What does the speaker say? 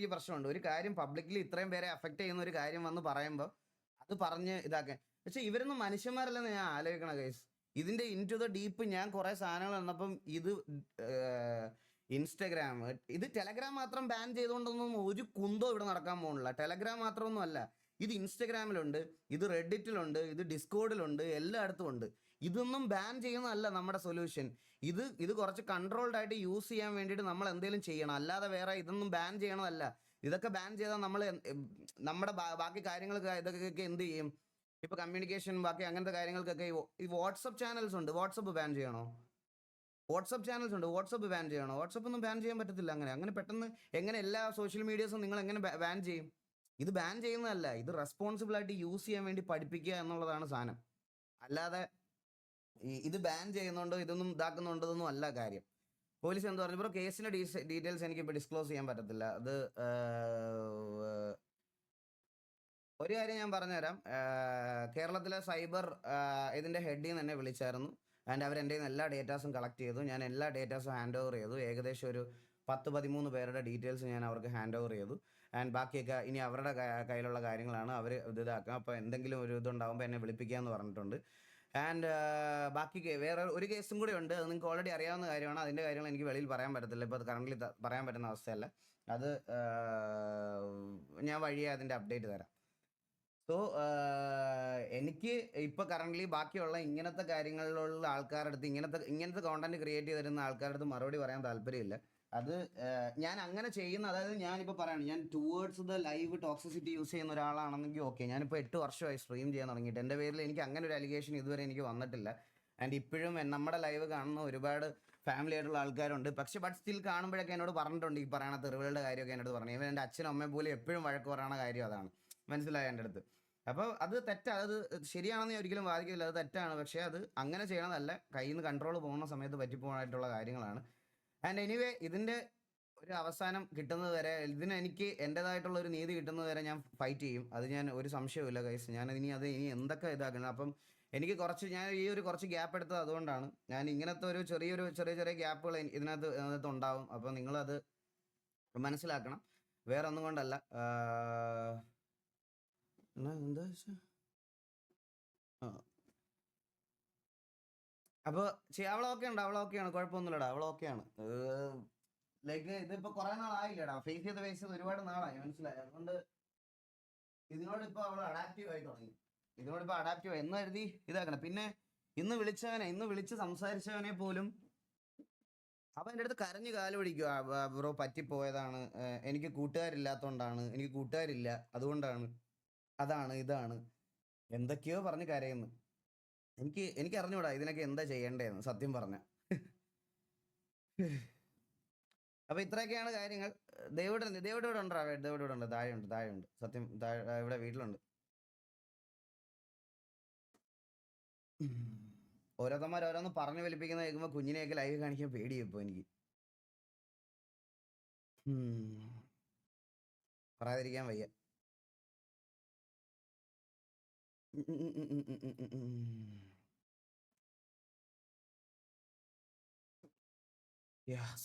ഈ പ്രശ്നമുണ്ട്. ഒരു കാര്യം പബ്ലിക്കലി ഇത്രയും പേരെ അഫക്റ്റ് ചെയ്യുന്ന ഒരു കാര്യം വന്ന് പറയുമ്പോൾ അത് പറഞ്ഞ് ഇതാക്കാൻ. പക്ഷെ ഇവരൊന്നും മനുഷ്യന്മാരല്ലെന്ന് ഞാൻ ആലോചിക്കണ ഗൈസ്. ഇതിന്റെ ഇൻ ടു ദ ഡീപ്പ് ഞാൻ കുറെ സാധനങ്ങൾ വന്നപ്പം ഇത് ഇൻസ്റ്റഗ്രാം, ഇത് ടെലഗ്രാം മാത്രം ബാൻ ചെയ്തുകൊണ്ടൊന്നും ഒരു കുന്തോ ഇവിടെ നടക്കാൻ പോകുന്നില്ല. ടെലഗ്രാം മാത്രമൊന്നും അല്ല, ഇത് ഇൻസ്റ്റഗ്രാമിലുണ്ട്, ഇത് റെഡിറ്റിലുണ്ട്, ഇത് ഡിസ്കോഡിലുണ്ട്, എല്ലായിടത്തും ഉണ്ട്. ഇതൊന്നും ബാൻ ചെയ്യുന്നതല്ല നമ്മുടെ സൊല്യൂഷൻ. ഇത് കുറച്ച് കൺട്രോൾഡ് ആയിട്ട് യൂസ് ചെയ്യാൻ വേണ്ടിയിട്ട് നമ്മൾ എന്തെങ്കിലും ചെയ്യണം. അല്ലാതെ വേറെ ഇതൊന്നും ബാൻ ചെയ്യണമല്ല. ഇതൊക്കെ ബാൻ ചെയ്താൽ നമ്മൾ നമ്മുടെ ബാക്കി കാര്യങ്ങൾക്ക് ഇതൊക്കെ എന്ത് ചെയ്യും? ഇപ്പൊ കമ്മ്യൂണിക്കേഷൻ ബാക്കി അങ്ങനത്തെ കാര്യങ്ങൾക്കൊക്കെ ഈ വാട്സപ്പ് ചാനൽസ് ഉണ്ട്. വാട്സപ്പ് ബാൻ ചെയ്യണോ? വാട്സപ്പ് ചാനൽസ് ഉണ്ട്, വാട്സപ്പ് ബാൻ ചെയ്യണോ? വാട്സപ്പ് ഒന്നും ബാൻ ചെയ്യാൻ പറ്റത്തില്ല. അങ്ങനെ പെട്ടെന്ന് എങ്ങനെ എല്ലാ സോഷ്യൽ മീഡിയസും നിങ്ങൾ എങ്ങനെ ബാൻ ചെയ്യും? ഇത് ബാൻ ചെയ്യുന്നതല്ല, ഇത് റെസ്പോൺസിബിൾ ആയിട്ട് യൂസ് ചെയ്യാൻ വേണ്ടി പഠിപ്പിക്കുക എന്നുള്ളതാണ് സാധനം. അല്ലാതെ ഇത് ബാൻ ചെയ്യുന്നുണ്ടോ ഇതൊന്നും ഇതാക്കുന്നുണ്ടോന്നും അല്ല കാര്യം. പോലീസ് എന്താ പറഞ്ഞു? ഇപ്പോൾ കേസിന്റെ ഡീറ്റെയിൽസ് എനിക്ക് ഇപ്പോൾ ഡിസ്ക്ലോസ് ചെയ്യാൻ പറ്റത്തില്ല. അത് ഒരു കാര്യം ഞാൻ പറഞ്ഞുതരാം. കേരളത്തിലെ സൈബർ ഇതിന്റെ ഹെഡിൽ നിന്ന് എന്നെ വിളിച്ചായിരുന്നു. ആൻഡ് അവർ എൻ്റെ എല്ലാ ഡേറ്റാസും കളക്ട് ചെയ്തു. ഞാൻ എല്ലാ ഡേറ്റാസും ഹാൻഡ് ഓവർ ചെയ്തു. ഏകദേശം ഒരു 10-13 പേരുടെ ഡീറ്റെയിൽസ് ഞാൻ അവർക്ക് ഹാൻഡ് ഓവർ ചെയ്തു. ആൻഡ് ബാക്കിയൊക്കെ ഇനി അവരുടെ കയ്യിലുള്ള കാര്യങ്ങളാണ്. അവർ ഇതാക്കാം. അപ്പോൾ എന്തെങ്കിലും ഒരു ഇതുണ്ടാകുമ്പോൾ എന്നെ വിളിപ്പിക്കാമെന്ന് പറഞ്ഞിട്ടുണ്ട്. ആൻഡ് ബാക്കി വേറെ ഒരു കേസും കൂടി ഉണ്ട്. അത് നിങ്ങൾക്ക് ഓൾറെഡി അറിയാവുന്ന കാര്യമാണ്. അതിൻ്റെ കാര്യങ്ങൾ എനിക്ക് വെളിയിൽ പറയാൻ പറ്റത്തില്ല. ഇപ്പോൾ അത് കറണ്ട്ലി പറയാൻ പറ്റുന്ന അവസ്ഥയല്ല. അത് ഞാൻ വഴിയെ അതിൻ്റെ അപ്ഡേറ്റ് തരാം. സോ എനിക്ക് ഇപ്പൊ കറണ്ട്ലി ബാക്കിയുള്ള ഇങ്ങനത്തെ കാര്യങ്ങളിലുള്ള ആൾക്കാരുടെ അടുത്ത് ഇങ്ങനത്തെ കോണ്ടന്റ് ക്രിയേറ്റ് ചെയ്ത് തരുന്ന ആൾക്കാരുടെ അടുത്ത് മറുപടി പറയാൻ താല്പര്യമില്ല. അത് ഞാൻ അങ്ങനെ ചെയ്യുന്ന, അതായത് ഞാനിപ്പോൾ പറയാണ്, ഞാൻ towards the live toxicity use ചെയ്യുന്ന ഒരാളാണെങ്കിൽ ഓക്കെ. ഞാനിപ്പോൾ 8 വർഷമായി സ്ട്രീം ചെയ്യാൻ തുടങ്ങിയിട്ട്. എൻ്റെ പേരിൽ എനിക്ക് അങ്ങനെ ഒരു അലിഗേഷൻ ഇതുവരെ എനിക്ക് വന്നിട്ടില്ല. ആൻഡ് ഇപ്പോഴും നമ്മുടെ ലൈവ് കാണുന്ന ഒരുപാട് ഫാമിലി ആയിട്ടുള്ള ആൾക്കാരുണ്ട്. പക്ഷെ ബട്ട് സ്റ്റിൽ കാണുമ്പോഴൊക്കെ എന്നോട് പറഞ്ഞിട്ടുണ്ട് ഈ പറയണ തെറിവുകളുടെ കാര്യമൊക്കെ എന്നോട് പറഞ്ഞു. ഇവൻ എൻ്റെ അച്ഛനും അമ്മയും പോലും എപ്പോഴും വഴക്ക് പറയണ കാര്യം അതാണ്. മനസ്സിലായ എൻ്റെ അടുത്ത്? അപ്പോൾ അത് തെറ്റാണ്. അത് ശരിയാണെന്ന് ഞാൻ ഒരിക്കലും വാദിക്കില്ല. അത് തെറ്റാണ്. പക്ഷേ അത് അങ്ങനെ ചെയ്യണതല്ല. കയ്യിൽ നിന്ന് കൺട്രോൾ പോകുന്ന സമയത്ത് പറ്റിപ്പോകാനായിട്ടുള്ള കാര്യങ്ങളാണ്. ആൻഡ് എനിവേ ഇതിൻ്റെ ഒരു അവസാനം കിട്ടുന്നത് വരെ, ഇതിന് എനിക്ക് എൻ്റെതായിട്ടുള്ള ഒരു നീതി കിട്ടുന്നത് വരെ ഞാൻ ഫൈറ്റ് ചെയ്യും. അത് ഞാൻ ഒരു സംശയവുമില്ല ഗൈസ്. ഞാൻ ഇനി എന്തൊക്കെ ഇതാക്കണം. അപ്പം എനിക്ക് ഞാൻ കുറച്ച് ഗ്യാപ്പ് എടുത്തത് അതുകൊണ്ടാണ്. ഞാൻ ഇങ്ങനത്തെ ഒരു ചെറിയ ഗ്യാപ്പുകൾ ഇതിനകത്ത് ഉണ്ടാവും. അപ്പോൾ നിങ്ങളത് മനസ്സിലാക്കണം. വേറെ ഒന്നും കൊണ്ടല്ല. എന്താ അപ്പോൾ അവളൊക്കെയാണ്, കുഴപ്പമൊന്നുമില്ലടാ, അവളൊക്കെയാണ്. ലൈക്ക് ഇതിപ്പോ കുറെ നാളായില്ലടാ, ഫേസ് ചെയ്ത് ഒരുപാട് നാളായി. മനസ്സിലായി? അതുകൊണ്ട് ഇതിനോട് ഇപ്പൊ അവൾ അഡാപ്റ്റീവ് ആയി തുടങ്ങി. എന്ന് കരുതി ഇതാക്കണം. പിന്നെ ഇന്ന് വിളിച്ച് സംസാരിച്ചവനെ പോലും അവൻ എൻ്റെ അടുത്ത് കരഞ്ഞു കാല് പിടിക്കുക. ബ്രോ പറ്റിപ്പോയതാണ്, എനിക്ക് കൂട്ടുകാരില്ലാത്തോണ്ടാണ്, എനിക്ക് കൂട്ടുകാരില്ല, അതുകൊണ്ടാണ്, അതാണ് ഇതാണ് എന്തൊക്കെയോ പറഞ്ഞ് കരയുന്നു. എനിക്ക് അറിഞ്ഞൂടാ ഇതിനൊക്കെ എന്താ ചെയ്യേണ്ടതെന്ന് സത്യം പറഞ്ഞ. അപ്പൊ ഇത്രയൊക്കെയാണ് കാര്യങ്ങൾ. ദേവിടെ ഉണ്ടാ? ദേവിടെ ഉണ്ട്, താഴെയുണ്ട്. സത്യം ഇവിടെ വീട്ടിലുണ്ട്. ഓരോന്ന് പറഞ്ഞു വലിപ്പിക്കുന്ന കേൾക്കുമ്പോ കുഞ്ഞിനെയൊക്കെ ലൈവ് കാണിക്കാൻ പേടിയാ ഇപ്പൊ എനിക്ക്. പറയാതിരിക്കാൻ വയ്യ. Yes.